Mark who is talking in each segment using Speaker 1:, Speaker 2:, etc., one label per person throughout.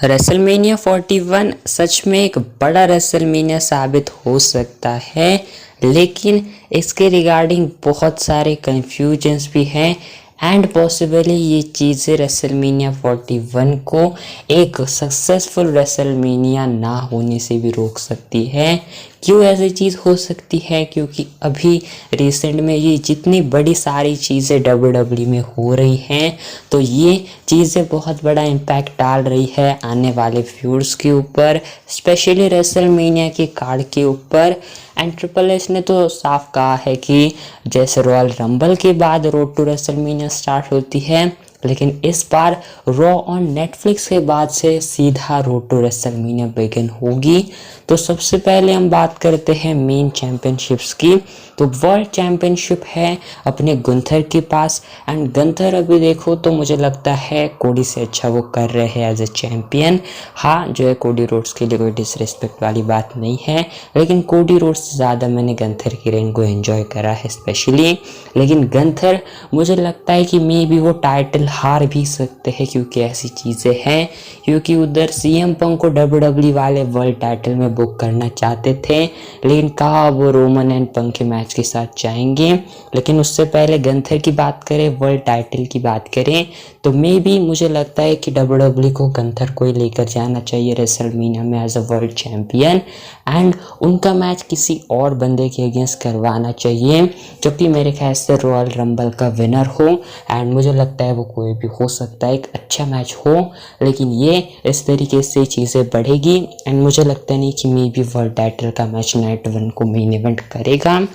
Speaker 1: WrestleMania 41 सच में एक बड़ा रेसलमेनिया साबित हो सकता है, लेकिन इसके रिगार्डिंग बहुत सारे कन्फ्यूजन्स भी हैं एंड पॉसिबली ये चीज़ें रेसलमेनिया 41 को एक सक्सेसफुल रेसलमेनिया ना होने से भी रोक सकती है। क्यों ऐसी चीज़ हो सकती है? क्योंकि अभी रिसेंट में ये जितनी बड़ी सारी चीज़ें WWE में हो रही हैं, तो ये चीज़ें बहुत बड़ा इम्पैक्ट डाल रही है आने वाले फ्यूड्स के ऊपर, स्पेशली रेसलमेनिया के कार्ड के ऊपर। एंड ट्रिपल एच ने तो साफ कहा है कि जैसे रॉयल रंबल के बाद रोड टू रेसलमेनिया स्टार्ट होती है, लेकिन इस बार रॉ ऑन नेटफ्लिक्स के बाद से सीधा रोड टू रेसलमेनिया बिगिन होगी। तो सबसे पहले हम बात करते हैं मेन चैंपियनशिप्स की। तो वर्ल्ड चैंपियनशिप है अपने गुंथर के पास एंड गुंथर अभी देखो तो मुझे लगता है कोडी से अच्छा वो कर रहे हैं एज ए चैंपियन। हाँ, जो है कोडी रोड्स के लिए कोई डिसरिस्पेक्ट वाली बात नहीं है, लेकिन कोडी रोड्स से ज़्यादा मैंने गुंथर की रेन को एंजॉय करा है स्पेशली। लेकिन गुंथर मुझे लगता है कि मे बी वो टाइटल हार भी सकते हैं, क्योंकि ऐसी चीज़ें हैं, क्योंकि उधर CM पंक को WWE वाले वर्ल्ड टाइटल में बुक करना चाहते थे, लेकिन कहा वो रोमन एंड पंक के मैच के साथ जाएंगे। लेकिन उससे पहले गुंथर की बात करें, वर्ल्ड टाइटल की बात करें, तो मे बी मुझे लगता है कि WWE को गुंथर को ही लेकर जाना चाहिए रेसलमेनिया में as a world champion and उनका मैच किसी और बंदे के अगेंस्ट करवाना चाहिए, जो कि मेरे ख्याल से रॉयल रंबल का विनर हो। एंड मुझे लगता है वो कोई भी हो सकता है, एक अच्छा मैच हो, लेकिन ये इस तरीके से चीज़ें बढ़ेगी एंड मुझे लगता नहीं कि मे बी वर्ल्ड टाइटल का मैच नाइट 1 को मेन इवेंट करेगा।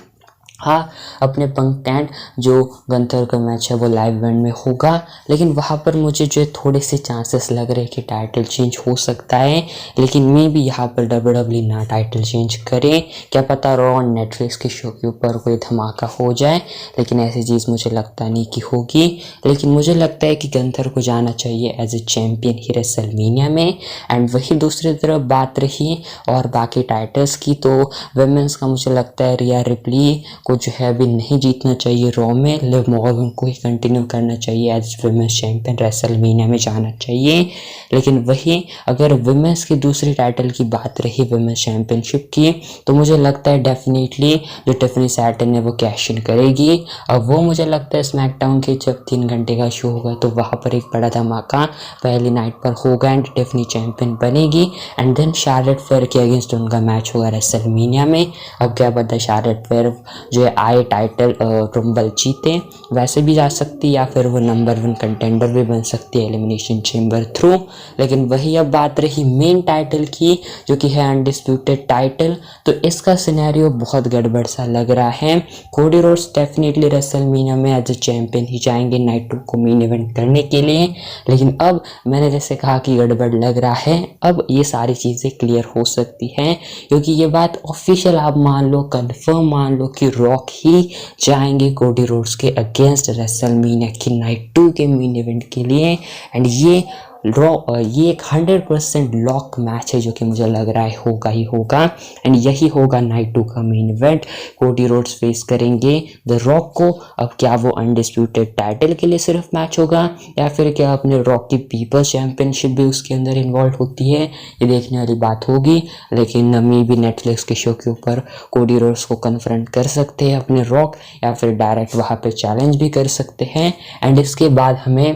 Speaker 1: हाँ, अपने पंक एंड जो गुंथर का मैच है वो लाइव इवेंट में होगा, लेकिन वहाँ पर मुझे जो थोड़े से चांसेस लग रहे हैं कि टाइटल चेंज हो सकता है, लेकिन मे भी यहाँ पर WWE ना टाइटल चेंज करे। क्या पता रॉ ऑन नेटफ्लिक्स के शो के ऊपर कोई धमाका हो जाए, लेकिन ऐसी चीज़ मुझे लगता नहीं कि होगी। लेकिन मुझे लगता है कि गुंथर को जाना चाहिए एज ए चैम्पियन ही रेसलमेनिया में। एंड वही दूसरी तरफ बात रही और बाकी टाइटल्स की, तो वुमेन्स का मुझे लगता है रिया रिप्ली को जो है अभी नहीं जीतना चाहिए रॉ में, लिव मॉर्गन को ही कंटिन्यू करना चाहिए एज वुमेन्स चैंपियन, रेसलमेनिया में जाना चाहिए। लेकिन वही अगर वुमेन्स की दूसरी टाइटल की बात रही वुमेन्स चैंपियनशिप की, तो मुझे लगता है डेफिनेटली जो टिफनी सैटन है वो कैश इन करेगी। अब वो मुझे लगता है स्मैकडाउन के जब 3 घंटे का शो होगा तो वहाँ पर एक बड़ा धमाका पहली नाइट पर होगा एंड टिफनी चैंपियन बनेगी एंड देन शार्लेट फेयर के अगेंस्ट उनका मैच होगा रेसलमेनिया में। अब क्या पता शार्लेट फेयर जो है आए टाइटल रंबल जीते, वैसे भी जा सकती या फिर वो नंबर 1 कंटेंडर भी बन सकती है एलिमिनेशन चेंबर थ्रू। लेकिन वही अब बात रही मेन टाइटल की, जो कि है अनडिस्प्यूटेड टाइटल, तो इसका सिनेरियो बहुत गड़बड़ सा लग रहा है। कोडी रोड्स डेफिनेटली रेसलमेनिया में एज ए चैंपियन ही जाएंगे नाइट 2 को मेन इवेंट करने के लिए, लेकिन अब मैंने जैसे कहा कि गड़बड़ लग रहा है, अब ये सारी चीज़ें क्लियर हो सकती हैं, क्योंकि ये बात ऑफिशियल आप मान लो, कंफर्म मान लो कि रॉक ही जाएंगे कोडी रोड्स के अगेंस्ट रेसलमेनिया की नाइट 2 के मेन इवेंट के लिए। एंड ये एक 100% लॉक मैच है, जो कि मुझे लग रहा है होगा ही होगा एंड यही होगा नाइट 2 का main event. Cody Rhodes face करेंगे द रॉक को। अब क्या वो अनडिस्प्यूटेड टाइटल के लिए सिर्फ मैच होगा, या फिर क्या अपने रॉक की पीपल्स चैंपियनशिप भी उसके अंदर इन्वॉल्व होती है, ये देखने वाली बात होगी। लेकिन मे भी नेटफ्लिक्स के शो के ऊपर कोडी रोड्स को कन्फ्रंट कर सकते हैं अपने रॉक, या फिर डायरेक्ट वहाँ पे चैलेंज भी कर सकते हैं एंड इसके बाद हमें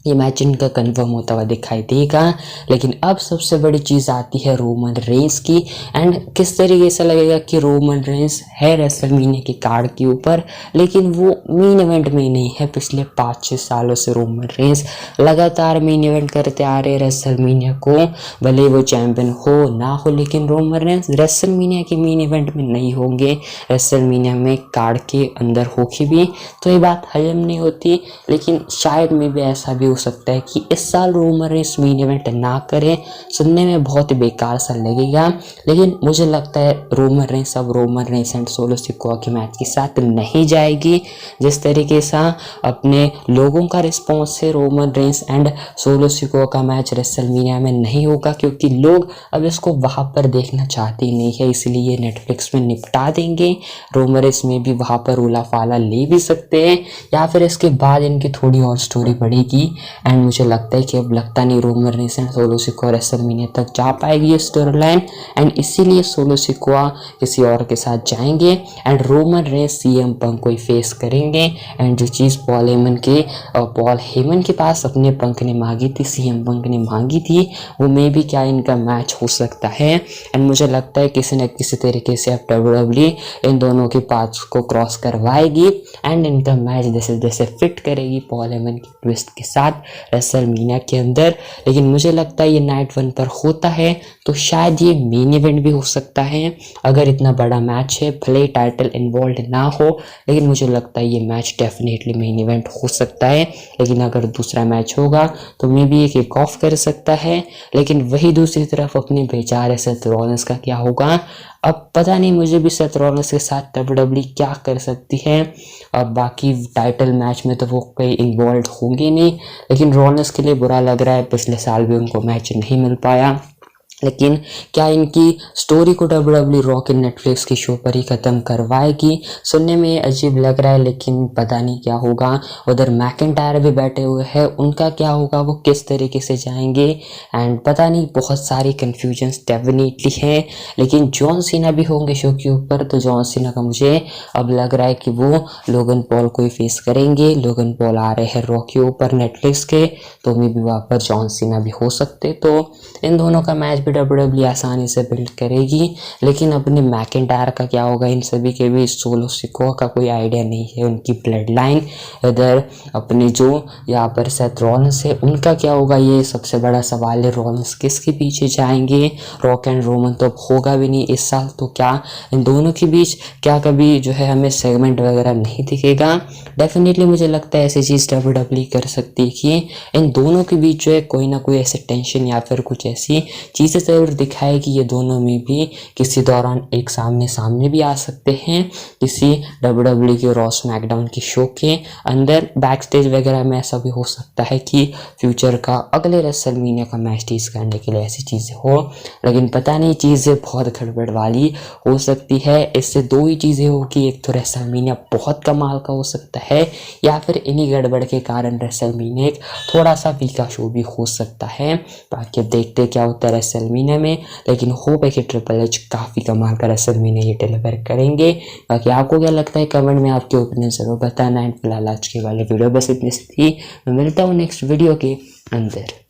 Speaker 1: ये मैच इनका कन्फर्म होता हुआ दिखाई देगा। लेकिन अब सबसे बड़ी चीज़ आती है रोमन रेंस की एंड किस तरीके से लगेगा कि रोमन रेंस है रेसलमेनिया के कार्ड के ऊपर, लेकिन वो मेन इवेंट में नहीं है। पिछले 5-6 सालों से रोमन रेंस लगातार मेन इवेंट करते आ रहे रेसलमेनिया को, भले वो चैंपियन हो ना हो, लेकिन रोमन रेंस रेसलमेनिया के मेन इवेंट में नहीं होंगे, रेसलमेनिया में कार्ड के अंदर होगी भी, तो ये बात हजम नहीं होती। लेकिन शायद में भी ऐसा भी हो सकता है कि इस साल रोमन रेंस मेन इवेंट ना करें, सुनने में बहुत ही बेकार सा लगेगा, लेकिन मुझे लगता है रोमन रेंस अब Roman Reigns and solo Sikoa के मैच के साथ नहीं जाएगी। जिस तरीके से अपने लोगों का रिस्पॉन्स है, Roman Reigns and solo Sikoa का मैच रेसलमेनिया में नहीं होगा, क्योंकि लोग अब इसको वहाँ पर देखना चाहते ही नहीं है, इसलिए नेटफ्लिक्स में निपटा देंगे। रोमन रेंस में भी वहाँ पर उला फाला ले भी सकते हैं, या फिर इसके बाद इनकी थोड़ी और स्टोरी बढ़ेगी एंड मुझे लगता है कि अब लगता नहीं Roman Reigns and solo Sikoa WrestleMania तक जा पाएगी ये स्टोरी लाइन, एंड इसीलिए सोलो सिकोआ किसी और के साथ जाएंगे and Roman Reigns CM Punk को ही फेस करेंगे। एंड जो चीज़ पॉल हेमन के पास अपने पंक ने मांगी थी, सीएम पंक ने मांगी थी, वो मे भी क्या इनका मैच हो सकता है। एंड मुझे लगता है किसी न किसी तरीके से अब WWE इन दोनों के पाथ्स को क्रॉस करवाएगी एंड इनका मैच जैसे जैसे फिट करेगी पॉल हेमन की ट्विस्ट के साथ रेसलमेनिया के अंदर। लेकिन मुझे लगता है ये नाइट 1 पर होता है तो शायद ये मेन इवेंट भी हो सकता है। अगर इतना बड़ा मैच है, भले टाइटल इन्वॉल्व ना हो, लेकिन मुझे लगता है ये मैच डेफिनेटली मेन इवेंट हो सकता है। लेकिन अगर दूसरा मैच होगा तो मे भी ये किक ऑफ कर सकता है। लेकिन वही दूसरी तरफ अपने बेचारे सेथ रॉलिंस का क्या होगा, अब पता नहीं। मुझे भी सेथ रॉलिंस के साथ WWE क्या कर सकती है। अब बाकी टाइटल मैच में तो वो कहीं इन्वॉल्व होंगे नहीं, लेकिन रॉलिंस के लिए बुरा लग रहा है, पिछले साल भी उनको मैच नहीं मिल पाया। लेकिन क्या इनकी स्टोरी को WWE रॉ के नेटफ्लिक्स की शो पर ही ख़त्म करवाएगी? सुनने में अजीब लग रहा है, लेकिन पता नहीं क्या होगा। उधर मैकिंटायर भी बैठे हुए हैं, उनका क्या होगा, वो किस तरीके से जाएंगे एंड पता नहीं, बहुत सारी कन्फ्यूजन्स डेफिनेटली है। लेकिन जॉन सीना भी होंगे शो के ऊपर, तो जॉन सीना का मुझे अब लग रहा है कि वो लोगन पॉल को ही फेस करेंगे। लोगन पॉल आ रहे हैं रॉ के ऊपर नेटफ्लिक्स के, तो मे भी वहाँ पर जॉन सीना भी हो सकते। तो इन दोनों का मैच भी WWE आसानी से बिल्ड करेगी। लेकिन अपने मैकिंटायर का क्या होगा, इन सभी के भी सोलो सिकोआ का कोई आइडिया नहीं है, उनकी ब्लड लाइन। इधर अपने जो यहाँ पर सेथ रॉलिंस है, उनका क्या होगा, ये सबसे बड़ा सवाल है। रॉलिंस किसके पीछे जाएंगे? रॉक एंड रोमन तो अब होगा भी नहीं इस साल, तो क्या इन दोनों के बीच क्या कभी जो है हमें सेगमेंट वगैरह नहीं दिखेगा? डेफिनेटली मुझे लगता है ऐसी चीज़ WWE कर सकती है कि इन दोनों के बीच जो है कोई ना कोई ऐसे टेंशन या फिर कुछ ऐसी चीज़ें ज़रूर दिखाए कि ये दोनों में भी किसी दौरान एक सामने सामने भी आ सकते हैं। किसी WWE के रॉ स्मैकडाउन की शो के अंदर बैक स्टेज वगैरह में ऐसा भी हो सकता है कि फ्यूचर का अगले रेसलमेनिया का मैच टीज करने के लिए ऐसी चीज़ें हो। लेकिन पता नहीं, चीज़ें बहुत गड़बड़ वाली हो सकती है। इससे दो ही चीज़ें हो कि एक तो रेसलमेनिया बहुत कमाल का हो सकता है, या फिर इन्हीं गड़बड़ के कारण रेसलमेनिया एक थोड़ा सा फीका शो भी हो सकता है। बाकी अब देखते क्या होता है रेसलमेनिया में। लेकिन होप है कि ट्रिपल एच काफ़ी कमाल का रेसलमेनिया ये डिलीवर करेंगे। बाकी आपको क्या लगता है कमेंट में आपके ओपिनियन जरूर बताना। एंड फिलहाल आज के वाले वीडियो बस इतनी सी थी। मैं मिलता हूँ नेक्स्ट वीडियो के अंदर।